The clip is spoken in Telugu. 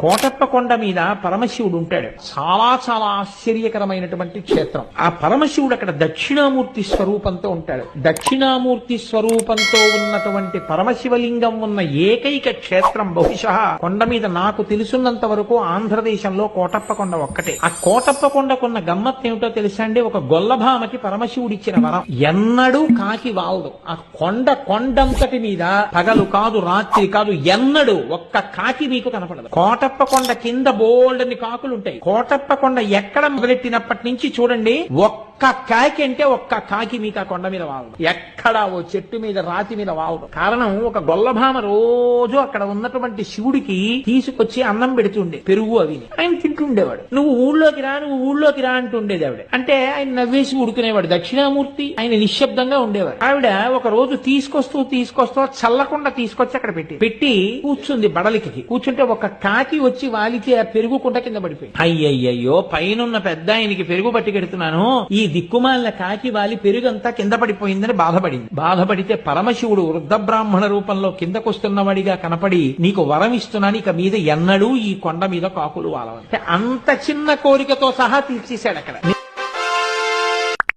కోటప్ప కొండ మీద పరమశివుడు ఉంటాడు. చాలా చాలా ఆశ్చర్యకరమైనటువంటి క్షేత్రం. ఆ పరమశివుడు అక్కడ దక్షిణామూర్తి స్వరూపంతో ఉంటాడు. దక్షిణామూర్తి స్వరూపంతో ఉన్నటువంటి పరమశివలింగం ఉన్న ఏకైక క్షేత్రం బహుశా కొండ మీద నాకు తెలుసున్నంత వరకు ఆంధ్రదేశంలో కోటప్ప కొండ ఒక్కటే. ఆ కోటప్ప కొండకున్న గమ్మత్ ఏమిటో తెలుసా అండి? ఒక గొల్లభామకి పరమశివుడిచ్చిన వరం, ఎన్నడూ కాకి వాలదు. ఆ కొండంతటి మీద పగలు కాదు రాత్రి కాదు ఎన్నడూ ఒక్క కాకి మీకు కనపడదు. కోటప్ప కొండ కింద బోల్డని కాకులు ఉంటాయి. కోటప్ప కొండ ఎక్కడ మొదలెట్టినప్పటి నుంచి చూడండి, ఒక్క కాకి అంటే ఒక్క కాకి మీకు ఆ కొండ మీద వాలదు. ఎక్కడ ఓ చెట్టు మీద రాతి మీద వాలదు. కారణం, ఒక గొల్లభామ రోజు అక్కడ ఉన్నటువంటి శివుడికి తీసుకొచ్చి అన్నం పెడుతుండే, పెరుగు అవి ఆయన తింటుండేవాడు. నువ్వు ఊళ్ళోకి రా అంటుండేది ఆవిడ. అంటే ఆయన నవ్వేసి ఉడుకునేవాడు. దక్షిణామూర్తి ఆయన నిశ్శబ్దంగా ఉండేవాడు. ఆవిడ ఒక రోజు తీసుకొస్తూ చల్లకుండా తీసుకొచ్చి అక్కడ పెట్టి కూర్చుంది. బడలికి కూర్చుంటే ఒక కాకి వచ్చి వాలికి ఆ పెరుగు కుండ కింద పడిపోయి, అయ్యయ్యో పైనున్న పెద్ద ఆయనకి పెరుగు పట్టుకెడుతున్నాను, ఈ దిక్కుమాలిన కాకి వాలి పెరుగంతా కింద పడిపోయిందని బాధపడితే పరమశివుడు వృద్ధ బ్రాహ్మణ రూపంలో కిందకొస్తున్నవాడిగా కనపడి, నీకు వరం ఇస్తున్నాను, ఇక మీద ఎన్నడూ ఈ కొండ మీద కాకులు వాలవంటే అంత చిన్న కోరికతో సహా తీర్చేశాడు అక్కడ.